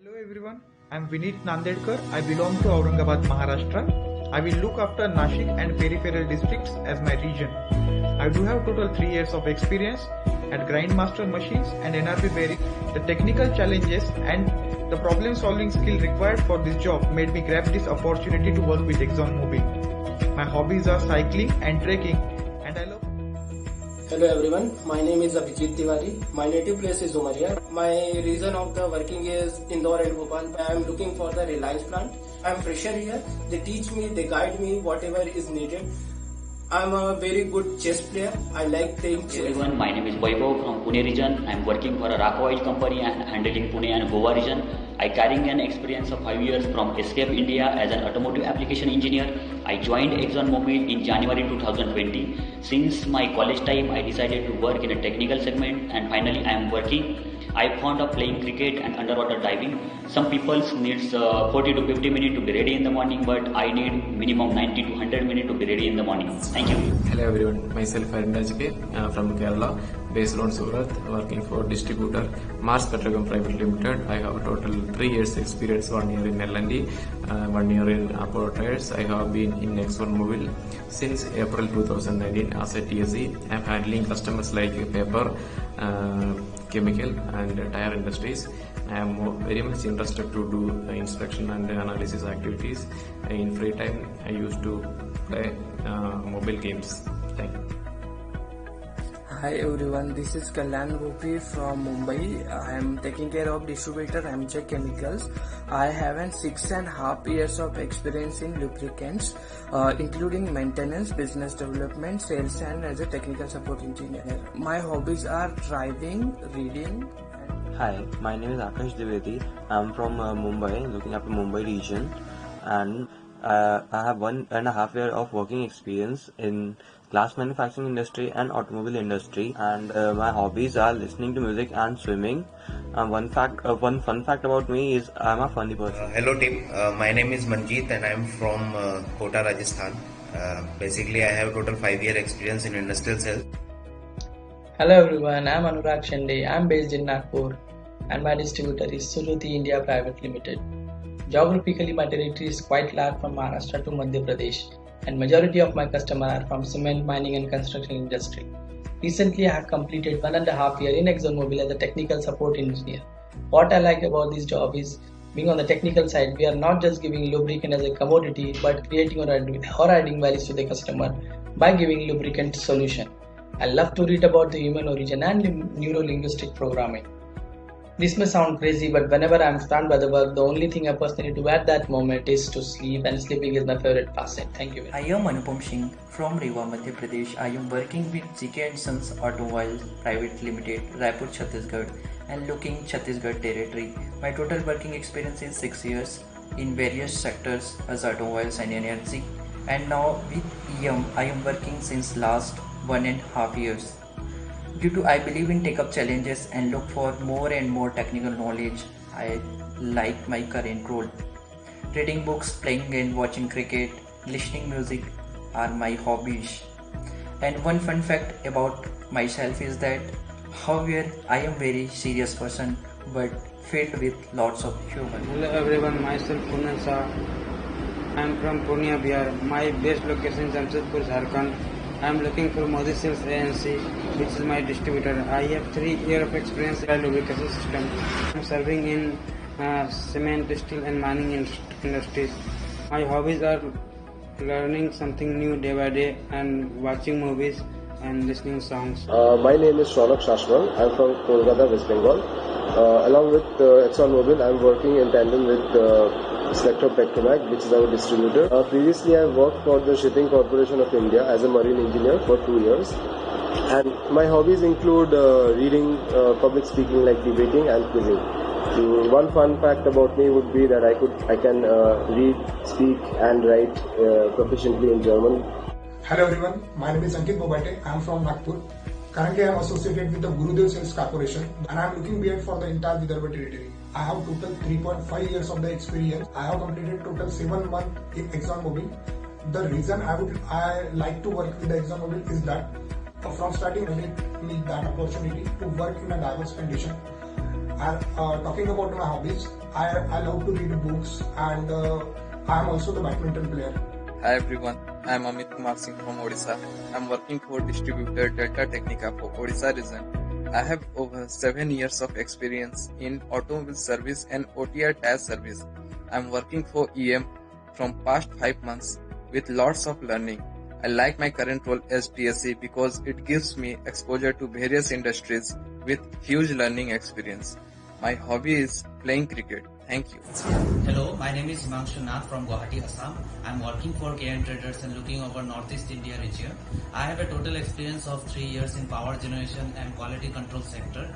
Hello everyone, I am Vineet Nandedkar. I belong to Aurangabad, Maharashtra. I will look after Nashik and peripheral districts as my region. I do have total 3 years of experience at Grindmaster machines and NRP bearing. The technical challenges and the problem solving skill required for this job made me grab this opportunity to work with ExxonMobil. My hobbies are cycling and trekking and I love. Hello everyone, my name is Abhijit Tiwari. My native place is Umaria. My reason of the working is Indore and Bhopal. I am looking for the Reliance plant. I am fresher here. They teach me, they guide me whatever is needed. I am a very good chess player. I like playing chess. Everyone, my name is Vaibhav from Pune region. I am working for a rock oil company and handling Pune and Goa region. I carrying an experience of 5 years from Escape India as an automotive application engineer. I joined ExxonMobil in January 2020. Since my college time, I decided to work in a technical segment and finally I am working. I found up playing cricket and underwater diving. Some people needs 40 to 50 minutes to be ready in the morning, but I need minimum 90 to 100 minutes to be ready in the morning. Thank you. Hello everyone, myself Arindaj K from Kerala, based on Surat, working for distributor Mars Petrochem Private Limited. I have total 3 years experience, 1 year in L&D, 1 year in Apollo Tires. I have been in ExxonMobil since April 2019 as a TSE. I am handling customers like paper, chemical and tire industries. I am very much interested to do inspection and analysis activities. In free time, I used to play mobile games. Thank you. Hi everyone, this is Kalyan Gopi from Mumbai. I am taking care of distributor Amchek Chemicals. I have 6.5 years of experience in lubricants, including maintenance, business development, sales and as a technical support engineer. My hobbies are driving, reading. Hi, my name is Akash Dwivedi. I am from Mumbai, looking after Mumbai region, and I have 1.5 years of working experience in glass manufacturing industry and automobile industry, and my hobbies are listening to music and swimming. One fun fact about me is I am a funny person. Hello team, my name is Manjeet and I am from Kota, Rajasthan. Basically I have total 5 year experience in industrial sales. Hello everyone, I am Anurag Shende. I am based in Nagpur and my distributor is Suruti India Private Limited. Geographically, my territory is quite large from Maharashtra to Madhya Pradesh, and majority of my customers are from cement, mining and construction industry. Recently, I have completed 1.5 years in ExxonMobil as a technical support engineer. What I like about this job is being on the technical side, we are not just giving lubricant as a commodity, but creating or adding values to the customer by giving lubricant solution. I love to read about the human origin and neuro-linguistic programming. This may sound crazy, but whenever I am stunned by the work, the only thing I personally do at that moment is to sleep, and sleeping is my favorite pastime. Thank you. I am Anupam Singh from Rewa, Madhya Pradesh. I am working with GK & Sons Automobiles Private Limited, Raipur, Chhattisgarh, and looking Chhattisgarh territory. My total working experience is 6 years in various sectors as automobiles and energy. And now with EM, I am working since last 1.5 years. Due to I believe in take up challenges and look for more and more technical knowledge, I like my current role. Reading books, playing and watching cricket, listening music are my hobbies. And one fun fact about myself is that however I am very serious person but filled with lots of humor. Hello everyone, myself Kunal Shah. I am from Purnia, Bihar. My base location is Jamshedpur, Jharkhand. I am looking for Modi Sales ANC, which is my distributor. I have 3 years of experience in lubrication system. I am serving in cement, steel and mining industries. My hobbies are learning something new day by day and watching movies and listening songs. My name is Shaunak Shashwal. I am from Kolkata, West Bengal. Along with ExxonMobil, I am working in tandem with Selector Petromac, which is our distributor. Previously, I worked for the Shipping Corporation of India as a marine engineer for 2 years. And my hobbies include reading, public speaking like debating and quizzing. One fun fact about me would be that I can read, speak and write proficiently in German. Hello everyone, my name is Ankit Bobate. I am from Nagpur. Currently, I am associated with the Gurudev Sales Corporation and I am looking beyond for the entire Vidarbha territory. I have total 3.5 years of the experience. I have completed total 7 months in ExxonMobil. The reason I like to work with the ExxonMobil is that from starting when it me that opportunity to work in a diverse condition. And talking about my hobbies, I love to read books and I am also the badminton player. Hi everyone, I am Amit Kumar Singh from Odisha. I am working for distributor Delta Technica for Odisha region. I have over 7 years of experience in automobile service and OTR tire service. I am working for EM from past 5 months with lots of learning. I like my current role as DSC because it gives me exposure to various industries with huge learning experience. My hobby is playing cricket. Thank you. Hello, my name is Himanshu Nath from Guwahati, Assam. I am working for KN Traders and looking over Northeast India region. I have a total experience of 3 years in power generation and quality control sector.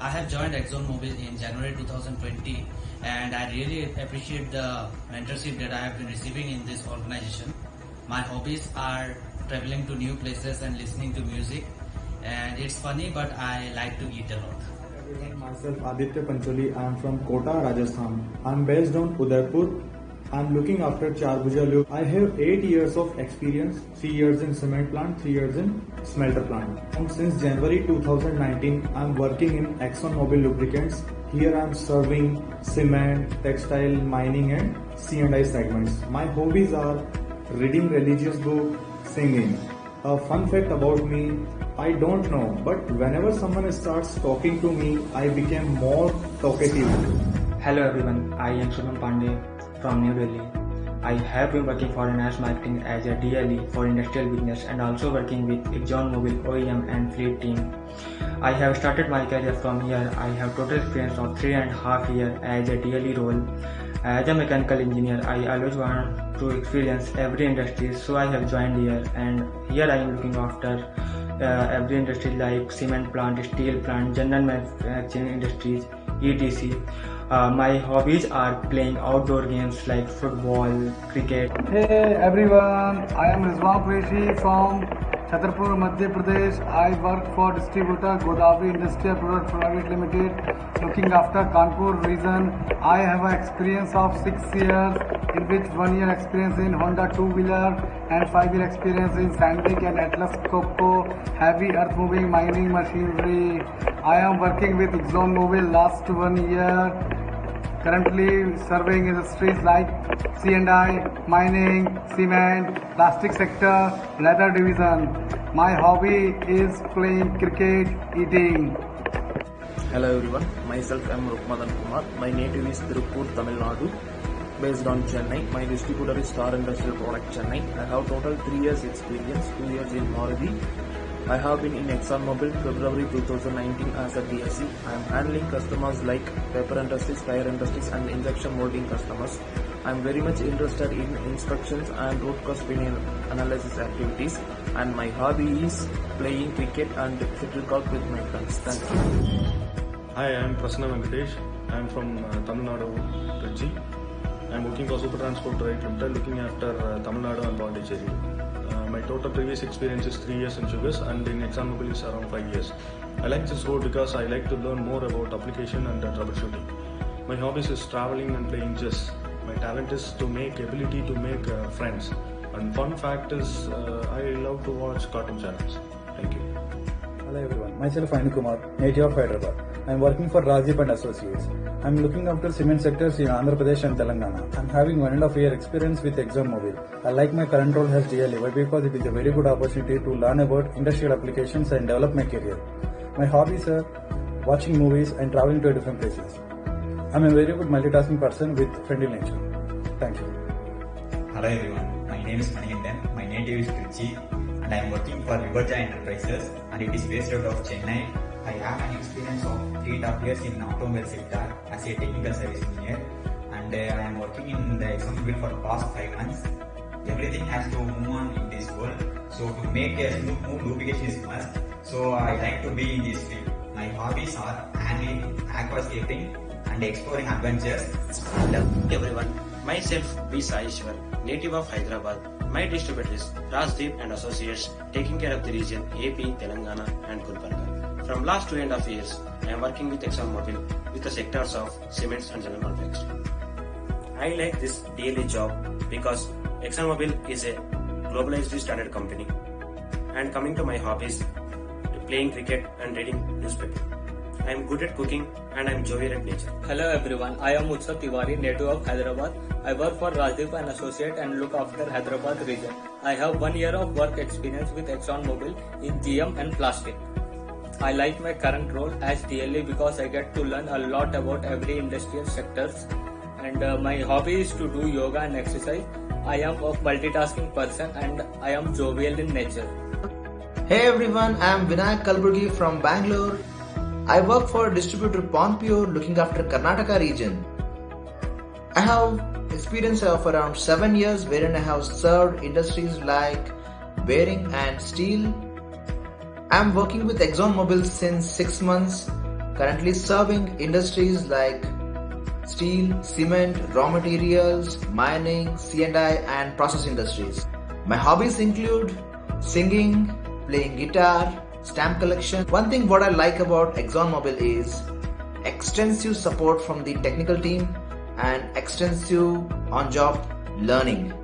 I have joined ExxonMobil in January 2020 and I really appreciate the mentorship that I have been receiving in this organization. My hobbies are traveling to new places and listening to music, and it's funny but I like to eat a lot. Myself Aditya Pancholi. I am from Kota, Rajasthan. I am based on Udaipur. I am looking after Charbhuja Loop. I have 8 years of experience, 3 years in cement plant, 3 years in smelter plant. And since January 2019, I am working in ExxonMobil Lubricants. Here I am serving cement, textile, mining and C&I segments. My hobbies are reading religious book, singing. A fun fact about me, I don't know, but whenever someone starts talking to me, I became more talkative. Hello everyone, I am Shubham Pandey from New Delhi. I have been working for NAS Marketing as a DLE for industrial business and also working with ExxonMobil OEM and fleet team. I have started my career from here. I have total experience of 3.5 years as a DLE role. As a mechanical engineer, I always want to experience every industry, so I have joined here, and here I am looking after every industry like cement plant, steel plant, general manufacturing industries, etc. My hobbies are playing outdoor games like football, cricket. Hey everyone, I am Rizwan Qureshi from Chhatarpur, Madhya Pradesh. I work for distributor Godavari Industrial Product Private Limited, looking after Kanpur region. I have an experience of 6 years, in which 1 year experience in Honda two-wheeler and 5 year experience in Sandvik and Atlas Copco, heavy earth moving mining machinery. I am working with ExxonMobil last 1 year. Currently serving industries like C&I, mining, cement, plastic sector, leather division. My hobby is playing cricket, eating. Hello everyone, myself I am Rukmadan Kumar. My native is Tirupur, Tamil Nadu. Based on Chennai, my distributor is Star Industrial Product Chennai. I have total 3 years experience, 2 years in Maruti. I have been in ExxonMobil February 2019 as a DSC. I am handling customers like paper industries, tire industries and injection molding customers. I am very much interested in inspections and root cause analysis activities, and my hobby is playing cricket and shuttlecock with my friends. Thank you. Hi, I am Prasanna Venkatesh. I am from Tamil Nadu, Trichy. I am working for Super Transport Private Limited, looking after Tamil Nadu and Pondicherry. My total previous experience is 3 years in sugars, and in ExxonMobil is around 5 years. I like this role because I like to learn more about application and troubleshooting. My hobbies is traveling and playing chess. My talent is to make ability to make friends. And fun fact is I love to watch cartoon channels. Thank you. Hello everyone, myself Anu Kumar, native of Hyderabad. I am working for Rajdeep and Associates. I am looking after cement sectors in Andhra Pradesh and Telangana. I am having 1.5 year experience with ExxonMobil. I like my current role as DLE because it is a very good opportunity to learn about industrial applications and develop my career. My hobbies are watching movies and traveling to different places. I am a very good multitasking person with friendly nature. Thank you. Hello everyone, my name is Manikandan. My native is Trichy and I am working for Vivarja Enterprises, and it is based out of Chennai. I have an experience of 3.5 years in automobile sector as a technical service engineer, and I am working in the ExxonMobil for the past 5 months. Everything has to move on in this world, so to make a smooth move, lubrication is must. So I like to be in this field. My hobbies are handling, aquascaping and exploring adventures. Hello everyone, myself B. Saishwar, native of Hyderabad. My distributor is Rajdeep and Associates, taking care of the region AP, Telangana and Gulbarga. From last 2.5 years, I am working with ExxonMobil with the sectors of cements and general manufacturing. I like this daily job because ExxonMobil is a globalized standard company. And coming to my hobbies, playing cricket and reading newspaper. I am good at cooking and I am jovial at nature. Hello everyone, I am Utsav Tiwari, native of Hyderabad. I work for Rajdeep and Associate and look after Hyderabad region. I have 1 year of work experience with ExxonMobil in GM and plastic. I like my current role as DLE because I get to learn a lot about every industrial sectors, and my hobby is to do yoga and exercise. I am a multitasking person and I am jovial in nature. Hey everyone, I am Vinayak Kalburgi from Bangalore. I work for distributor Ponpure looking after Karnataka region. I have experience of around 7 years wherein I have served industries like bearing and steel. I am working with ExxonMobil since 6 months, currently serving industries like steel, cement, raw materials, mining, C&I and process industries. My hobbies include singing, playing guitar, stamp collection. One thing what I like about ExxonMobil is extensive support from the technical team and extensive on-job learning.